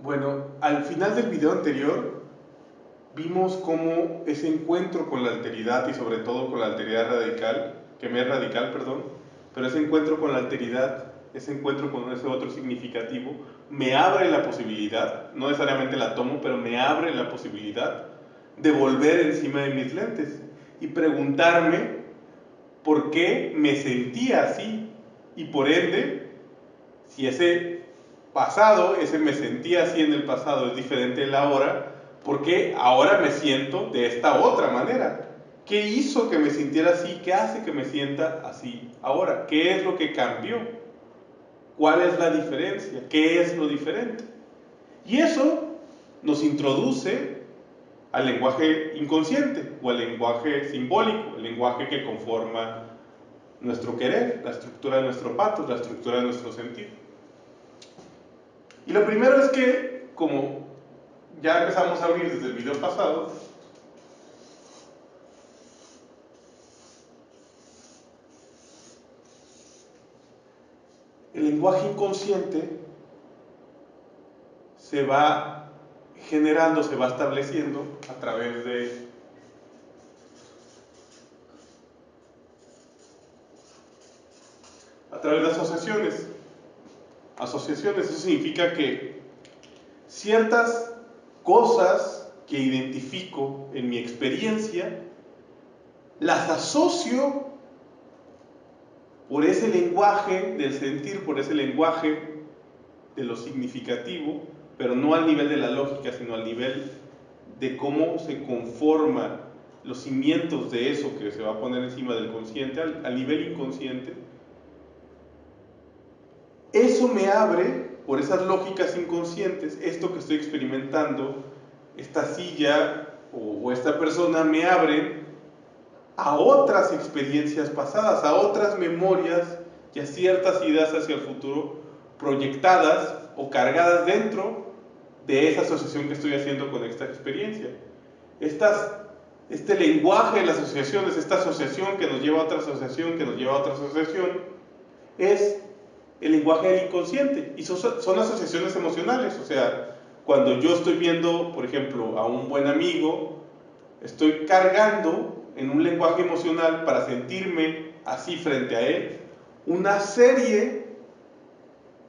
Bueno, al final del video anterior vimos cómo ese encuentro con la alteridad y sobre todo con la alteridad radical, que me es radical, perdón, pero ese encuentro con la alteridad, ese encuentro con ese otro significativo, me abre la posibilidad, no necesariamente la tomo, pero me abre la posibilidad de volver encima de mis lentes y preguntarme por qué me sentía así y por ende, si ese pasado, ese me sentía así en el pasado es diferente en la hora, ¿por qué ahora me siento de esta otra manera? ¿Qué hizo que me sintiera así? ¿Qué hace que me sienta así ahora? ¿Qué es lo que cambió? ¿Cuál es la diferencia? ¿Qué es lo diferente? Y eso nos introduce al lenguaje inconsciente o al lenguaje simbólico, el lenguaje que conforma nuestro querer, la estructura de nuestro patos, la estructura de nuestro sentir. Y lo primero es que, como ya empezamos a abrir desde el video pasado, el lenguaje inconsciente se va generando, se va estableciendo a través de asociaciones. Asociaciones, eso significa que ciertas cosas que identifico en mi experiencia las asocio por ese lenguaje del sentir, por ese lenguaje de lo significativo, pero no al nivel de la lógica, sino al nivel de cómo se conforman los cimientos de eso que se va a poner encima del consciente, al nivel inconsciente. Eso me abre, por esas lógicas inconscientes, esto que estoy experimentando, esta silla o esta persona me abre a otras experiencias pasadas, a otras memorias y a ciertas ideas hacia el futuro proyectadas o cargadas dentro de esa asociación que estoy haciendo con esta experiencia. Este lenguaje de las asociaciones, esta asociación que nos lleva a otra asociación, que nos lleva a otra asociación, es el lenguaje del inconsciente. Y son asociaciones emocionales. O sea, cuando yo estoy viendo, por ejemplo, a un buen amigo, estoy cargando en un lenguaje emocional para sentirme así frente a él una serie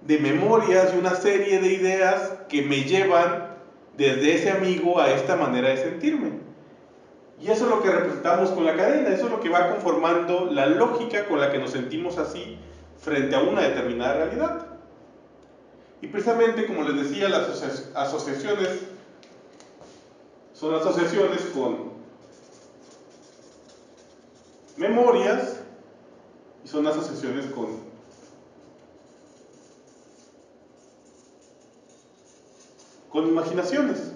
de memorias y una serie de ideas que me llevan desde ese amigo a esta manera de sentirme. Y eso es lo que representamos con la cadena, eso es lo que va conformando la lógica con la que nos sentimos así frente a una determinada realidad. Y precisamente, como les decía, las asociaciones son asociaciones con memorias y son asociaciones con imaginaciones.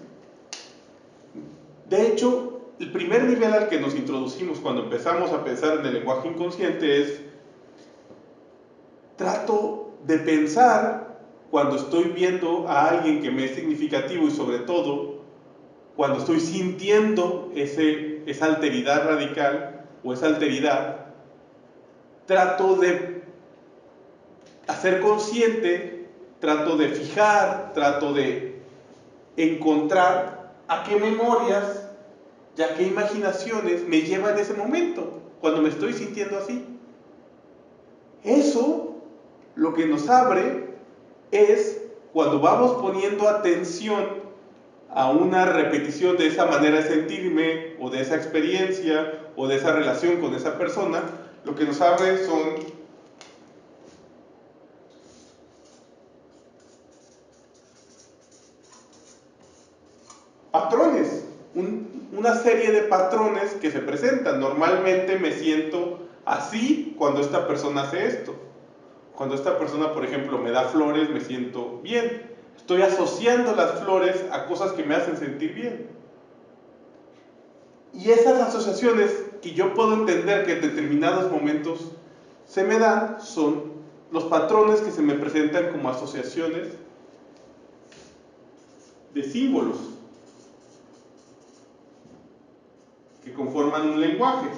De hecho, el primer nivel al que nos introducimos cuando empezamos a pensar en el lenguaje inconsciente es: trato de pensar cuando estoy viendo a alguien que me es significativo y sobre todo cuando estoy sintiendo esa alteridad radical o esa alteridad, trato de hacer consciente, trato de fijar, trato de encontrar a qué memorias y a qué imaginaciones me llevan en ese momento, cuando me estoy sintiendo así. Eso lo que nos abre es cuando vamos poniendo atención a una repetición de esa manera de sentirme o de esa experiencia o de esa relación con esa persona, lo que nos abre son patrones, una serie de patrones que se presentan. Normalmente me siento así cuando esta persona hace esto. Cuando esta persona, por ejemplo, me da flores, me siento bien. Estoy asociando las flores a cosas que me hacen sentir bien. Y esas asociaciones que yo puedo entender que en determinados momentos se me dan son los patrones que se me presentan como asociaciones de símbolos que conforman un lenguaje.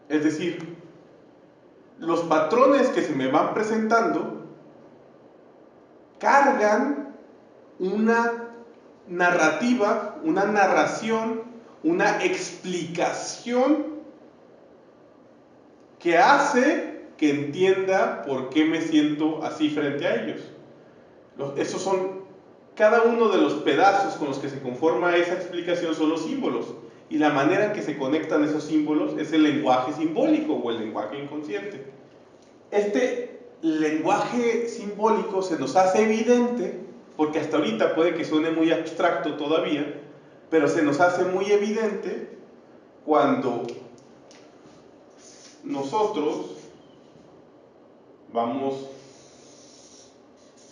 Es decir, los patrones que se me van presentando cargan una narrativa, una narración, una explicación que hace que entienda por qué me siento así frente a ellos. Esos son, cada uno de los pedazos con los que se conforma esa explicación son los símbolos. Y la manera en que se conectan esos símbolos es el lenguaje simbólico o el lenguaje inconsciente. Este lenguaje simbólico se nos hace evidente, porque hasta ahorita puede que suene muy abstracto todavía, pero se nos hace muy evidente cuando nosotros vamos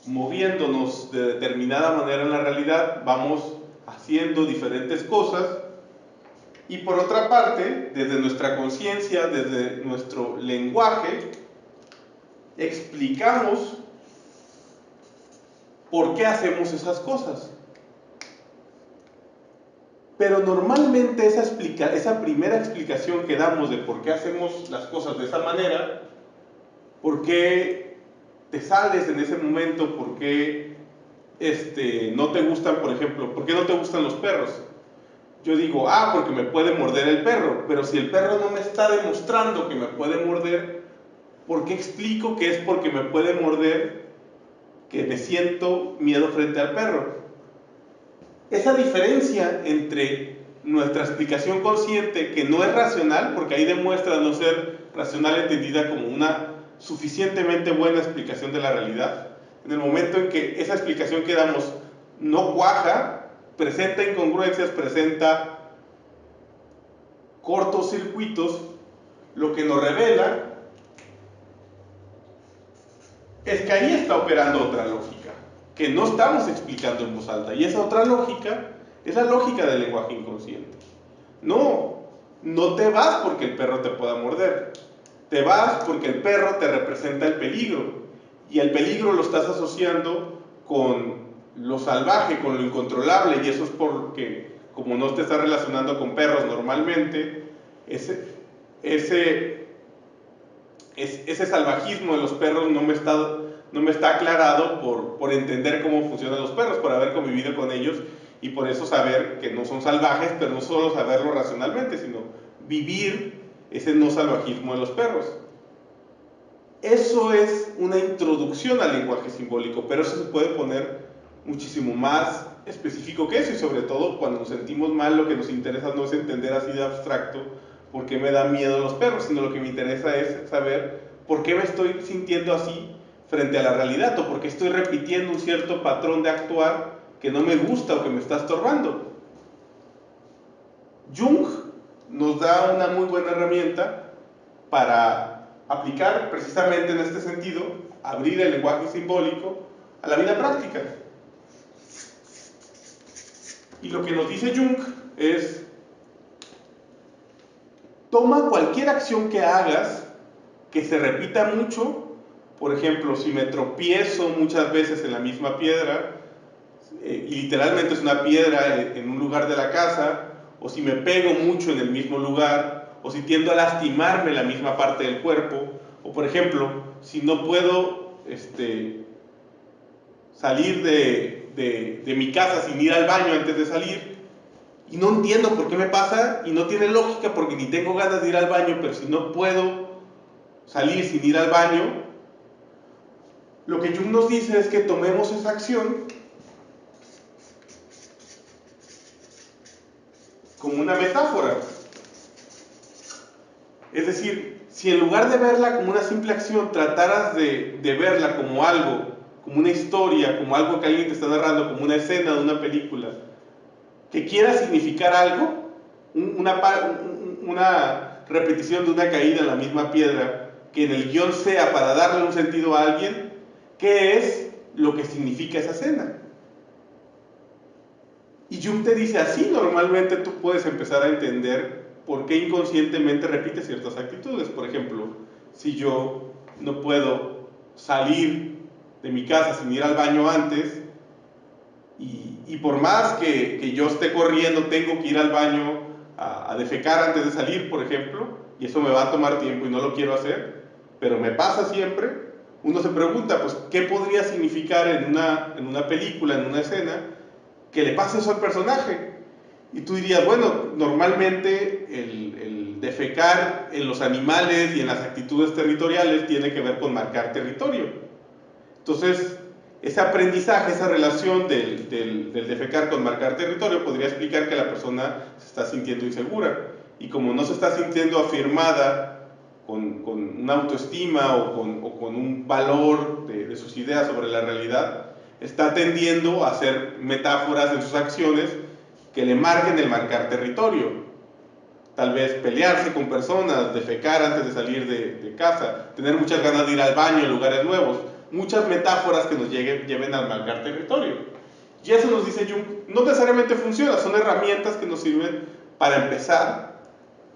moviéndonos de determinada manera en la realidad, vamos haciendo diferentes cosas, y por otra parte, desde nuestra conciencia, desde nuestro lenguaje, explicamos por qué hacemos esas cosas. Pero normalmente esa primera explicación que damos de por qué hacemos las cosas de esa manera, por qué te sales en ese momento, por qué no te gustan, por ejemplo, por qué no te gustan los perros. Yo digo, porque me puede morder el perro, pero si el perro no me está demostrando que me puede morder, ¿por qué explico que es porque me puede morder que me siento miedo frente al perro? Esa diferencia entre nuestra explicación consciente, que no es racional, porque ahí demuestra no ser racional entendida como una suficientemente buena explicación de la realidad, en el momento en que esa explicación que damos no cuaja, presenta incongruencias, presenta cortocircuitos, lo que nos revela es que ahí está operando otra lógica, que no estamos explicando en voz alta, y esa otra lógica es la lógica del lenguaje inconsciente. No te vas porque el perro te pueda morder, te vas porque el perro te representa el peligro, y el peligro lo estás asociando con lo salvaje, con lo incontrolable, y eso es porque, como no te estás relacionando con perros normalmente, ese salvajismo de los perros no me está aclarado por entender cómo funcionan los perros, por haber convivido con ellos, y por eso saber que no son salvajes, pero no solo saberlo racionalmente, sino vivir ese no salvajismo de los perros. Eso es una introducción al lenguaje simbólico, pero eso se puede poner muchísimo más específico que eso, y sobre todo cuando nos sentimos mal, lo que nos interesa no es entender así de abstracto por qué me dan miedo los perros, sino lo que me interesa es saber por qué me estoy sintiendo así frente a la realidad, o por qué estoy repitiendo un cierto patrón de actuar que no me gusta o que me está estorbando. Jung nos da una muy buena herramienta para aplicar precisamente en este sentido, abrir el lenguaje simbólico a la vida práctica. Y lo que nos dice Jung es: toma cualquier acción que hagas que se repita mucho. Por ejemplo, si me tropiezo muchas veces en la misma piedra, y literalmente es una piedra en un lugar de la casa, o si me pego mucho en el mismo lugar, o si tiendo a lastimarme en la misma parte del cuerpo, o por ejemplo, si no puedo salir de mi casa sin ir al baño antes de salir, y no entiendo por qué me pasa, y no tiene lógica porque ni tengo ganas de ir al baño, pero si no puedo salir sin ir al baño, lo que Jung nos dice es que tomemos esa acción como una metáfora. Es decir, si en lugar de verla como una simple acción, trataras de verla como algo, como una historia, como algo que alguien te está narrando, como una escena de una película, que quiera significar algo, una repetición de una caída en la misma piedra, que en el guión sea para darle un sentido a alguien, ¿qué es lo que significa esa escena? Y Jung te dice, así normalmente tú puedes empezar a entender por qué inconscientemente repites ciertas actitudes. Por ejemplo, si yo no puedo salir de mi casa sin ir al baño antes, y por más que yo esté corriendo, tengo que ir al baño a defecar antes de salir, por ejemplo, y eso me va a tomar tiempo y no lo quiero hacer, pero me pasa siempre, uno se pregunta, pues, ¿qué podría significar en una película, en una escena, que le pase eso al personaje? Y tú dirías, bueno, normalmente el defecar en los animales y en las actitudes territoriales tiene que ver con marcar territorio. Entonces, ese aprendizaje, esa relación del defecar con marcar territorio podría explicar que la persona se está sintiendo insegura. Y como no se está sintiendo afirmada con una autoestima o con un valor de sus ideas sobre la realidad, está tendiendo a hacer metáforas en sus acciones que le marquen el marcar territorio. Tal vez pelearse con personas, defecar antes de salir de casa, tener muchas ganas de ir al baño en lugares nuevos. Muchas metáforas que nos lleven al marcar territorio. Y eso nos dice Jung, no necesariamente funciona, son herramientas que nos sirven para empezar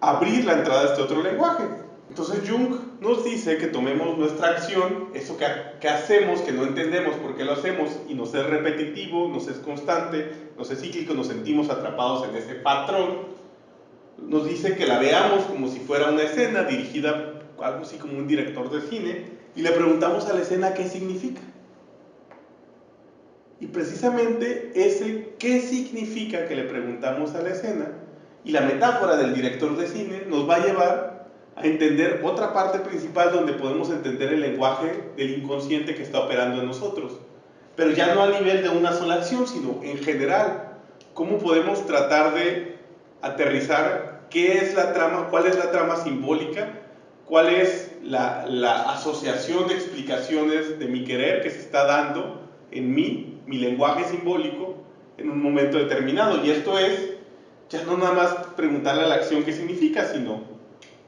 a abrir la entrada a este otro lenguaje. Entonces Jung nos dice que tomemos nuestra acción, eso que hacemos, que no entendemos por qué lo hacemos, y nos es repetitivo, nos es constante, nos es cíclico, nos sentimos atrapados en ese patrón. Nos dice que la veamos como si fuera una escena dirigida, algo así como un director de cine, y le preguntamos a la escena qué significa. Y precisamente ese qué significa que le preguntamos a la escena, y la metáfora del director de cine nos va a llevar a entender otra parte principal donde podemos entender el lenguaje del inconsciente que está operando en nosotros. Pero ya no a nivel de una sola acción, sino en general. ¿Cómo podemos tratar de aterrizar qué es la trama, cuál es la trama simbólica, cuál es la asociación de explicaciones de mi querer que se está dando en mí, mi lenguaje simbólico, en un momento determinado? Y esto es, ya no nada más preguntarle a la acción qué significa, sino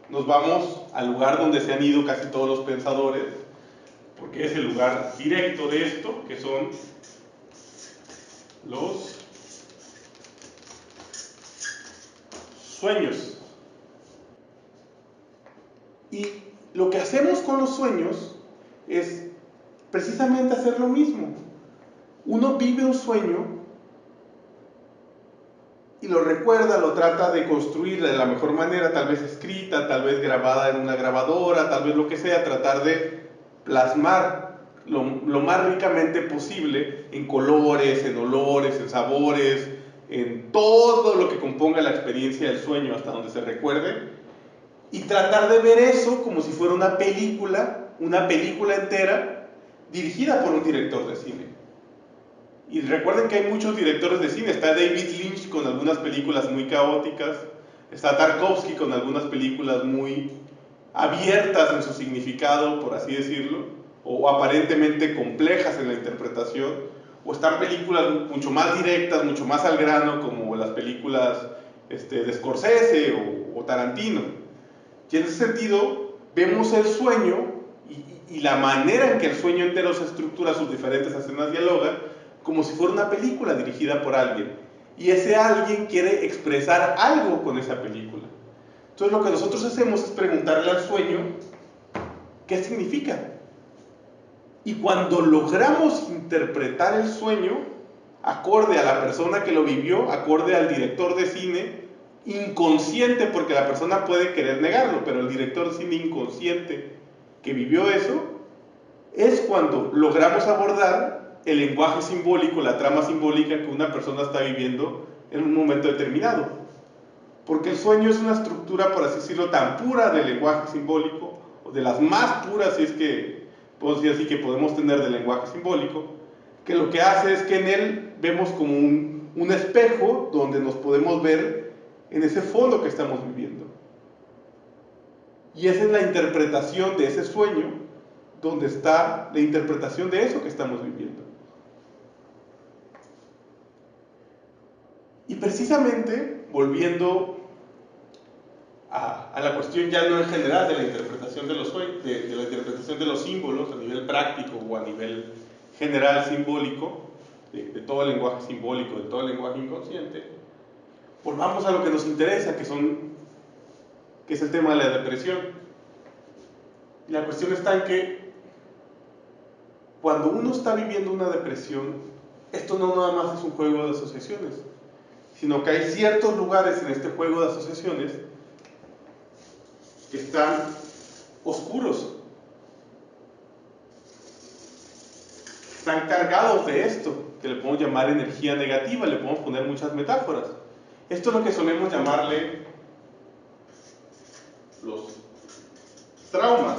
nos vamos al lugar donde se han ido casi todos los pensadores, porque es el lugar directo de esto, que son los sueños. Y lo que hacemos con los sueños es precisamente hacer lo mismo. Uno vive un sueño y lo recuerda, lo trata de construir de la mejor manera, tal vez escrita, tal vez grabada en una grabadora, tal vez lo que sea, tratar de plasmar lo más ricamente posible en colores, en olores, en sabores, en todo lo que componga la experiencia del sueño hasta donde se recuerde, y tratar de ver eso como si fuera una película entera dirigida por un director de cine. Y recuerden que hay muchos directores de cine. Está David Lynch con algunas películas muy caóticas, está Tarkovsky con algunas películas muy abiertas en su significado, por así decirlo, o aparentemente complejas en la interpretación, o están películas mucho más directas, mucho más al grano, como las películas de Scorsese o Tarantino. Y en ese sentido, vemos el sueño y la manera en que el sueño entero se estructura, sus diferentes escenas dialogan, como si fuera una película dirigida por alguien. Y ese alguien quiere expresar algo con esa película. Entonces lo que nosotros hacemos es preguntarle al sueño qué significa. Y cuando logramos interpretar el sueño, acorde a la persona que lo vivió, acorde al director de cine, inconsciente, porque la persona puede querer negarlo, pero el director de cine inconsciente que vivió eso, es cuando logramos abordar el lenguaje simbólico, la trama simbólica que una persona está viviendo en un momento determinado. Porque el sueño es una estructura, por así decirlo, tan pura del lenguaje simbólico, o de las más puras, si es que podemos decir así, que podemos tener del lenguaje simbólico, que lo que hace es que en él vemos como un espejo donde nos podemos ver en ese fondo que estamos viviendo. Y esa es la interpretación de ese sueño, donde está la interpretación de eso que estamos viviendo. Y precisamente, volviendo a la cuestión ya no en general de la interpretación de los sueños, de la interpretación de los símbolos a nivel práctico o a nivel general simbólico, de todo el lenguaje simbólico, de todo el lenguaje inconsciente, volvamos a lo que nos interesa, que es el tema de la depresión. Y la cuestión está en que cuando uno está viviendo una depresión, esto no nada más es un juego de asociaciones, sino que hay ciertos lugares en este juego de asociaciones que están oscuros. están cargados de esto, que le podemos llamar energía negativa, le podemos poner muchas metáforas. Esto es lo que solemos llamarle los traumas.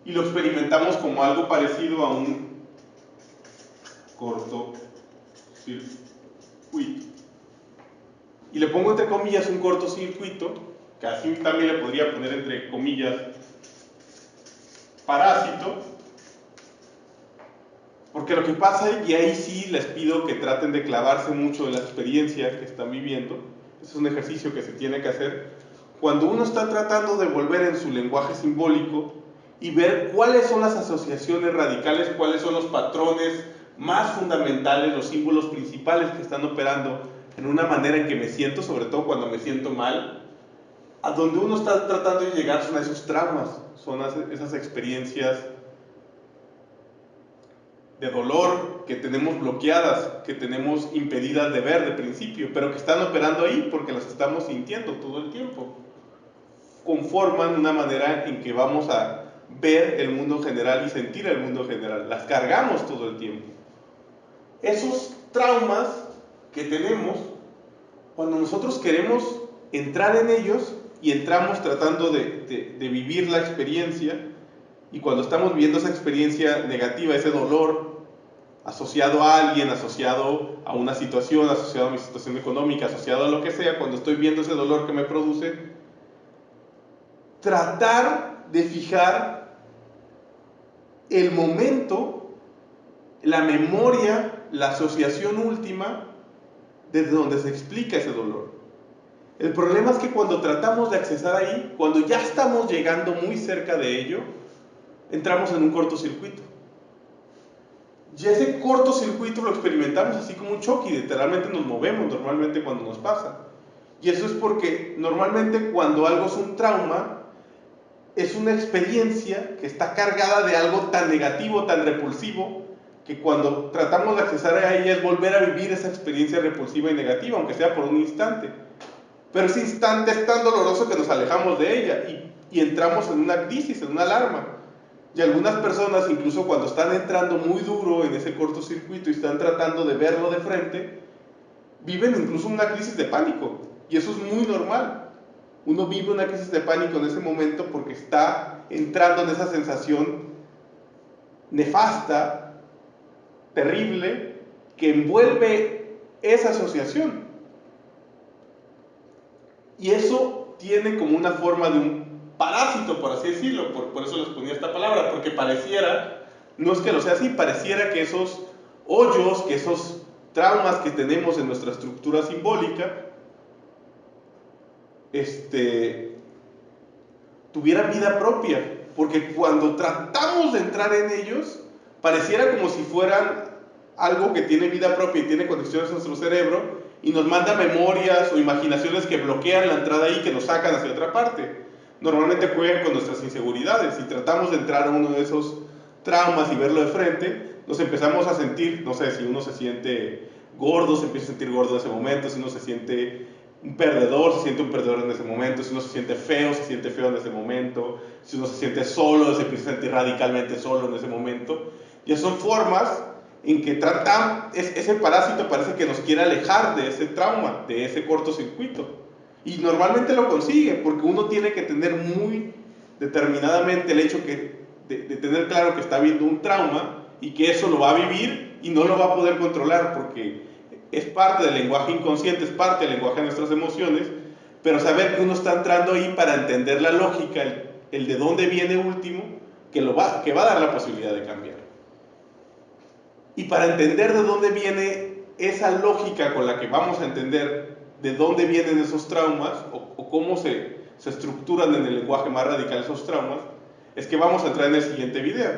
Y lo experimentamos como algo parecido a un cortocircuito. Y le pongo entre comillas un cortocircuito, que así también le podría poner entre comillas parásito, porque lo que pasa, y ahí sí les pido que traten de clavarse mucho en la experiencia que están viviendo, es un ejercicio que se tiene que hacer, cuando uno está tratando de volver en su lenguaje simbólico y ver cuáles son las asociaciones radicales, cuáles son los patrones más fundamentales, los símbolos principales que están operando en una manera en que me siento, sobre todo cuando me siento mal, a donde uno está tratando de llegar son a esos traumas, son esas experiencias de dolor que tenemos bloqueadas, que tenemos impedidas de ver de principio, pero que están operando ahí porque las estamos sintiendo todo el tiempo. Conforman una manera en que vamos a ver el mundo general y sentir el mundo general. Las cargamos todo el tiempo. Esos traumas que tenemos, cuando nosotros queremos entrar en ellos y entramos tratando de vivir la experiencia, y cuando estamos viviendo esa experiencia negativa, ese dolor asociado a alguien, asociado a una situación, asociado a mi situación económica, asociado a lo que sea, cuando estoy viendo ese dolor que me produce, tratar de fijar el momento, la memoria, la asociación última desde donde se explica ese dolor. El problema es que cuando tratamos de accesar ahí, cuando ya estamos llegando muy cerca de ello, entramos en un cortocircuito. Y ese cortocircuito lo experimentamos así como un choque y literalmente nos movemos normalmente cuando nos pasa. Y eso es porque normalmente cuando algo es un trauma, es una experiencia que está cargada de algo tan negativo, tan repulsivo, que cuando tratamos de accesar a ella es volver a vivir esa experiencia repulsiva y negativa, aunque sea por un instante. Pero ese instante es tan doloroso que nos alejamos de ella y entramos en una crisis, en una alarma. Y algunas personas, incluso cuando están entrando muy duro en ese cortocircuito y están tratando de verlo de frente, viven incluso una crisis de pánico. Y eso es muy normal. Uno vive una crisis de pánico en ese momento porque está entrando en esa sensación nefasta, terrible, que envuelve esa asociación. Y eso tiene como una forma de un parásito, por así decirlo, por eso les ponía esta palabra, porque pareciera, no es que lo sea así, pareciera que esos hoyos, que esos traumas que tenemos en nuestra estructura simbólica, tuvieran vida propia, porque cuando tratamos de entrar en ellos, pareciera como si fueran algo que tiene vida propia y tiene conexiones a nuestro cerebro y nos manda memorias o imaginaciones que bloquean la entrada ahí, que nos sacan hacia otra parte. Normalmente juegan con nuestras inseguridades. Si tratamos de entrar a uno de esos traumas y verlo de frente, nos empezamos a sentir, no sé, si uno se siente gordo, se empieza a sentir gordo en ese momento, si uno se siente un perdedor, se siente un perdedor en ese momento, si uno se siente feo en ese momento, si uno se siente solo, se empieza a sentir radicalmente solo en ese momento. Y son formas en que ese parásito parece que nos quiere alejar de ese trauma, de ese cortocircuito. Y normalmente lo consigue, porque uno tiene que tener muy determinadamente el hecho de tener claro que está viendo un trauma y que eso lo va a vivir y no lo va a poder controlar, porque es parte del lenguaje inconsciente, es parte del lenguaje de nuestras emociones, pero saber que uno está entrando ahí para entender la lógica, el de dónde viene último, que va a dar la posibilidad de cambiar. Y para entender de dónde viene esa lógica con la que vamos a entender de dónde vienen esos traumas o cómo se estructuran en el lenguaje más radical esos traumas, es que vamos a entrar en el siguiente video.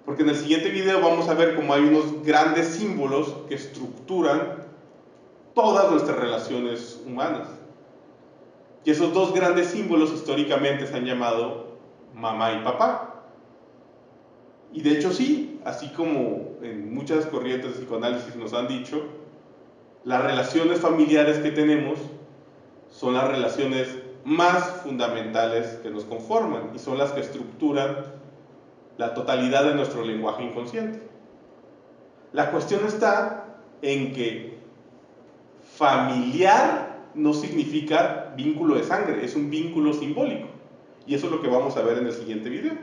Porque en el siguiente video vamos a ver cómo hay unos grandes símbolos que estructuran todas nuestras relaciones humanas. Y esos dos grandes símbolos históricamente se han llamado mamá y papá. Y de hecho sí, así como en muchas corrientes de psicoanálisis nos han dicho, las relaciones familiares que tenemos son las relaciones más fundamentales que nos conforman y son las que estructuran la totalidad de nuestro lenguaje inconsciente. La cuestión está en que familiar no significa vínculo de sangre, es un vínculo simbólico. Y eso es lo que vamos a ver en el siguiente video.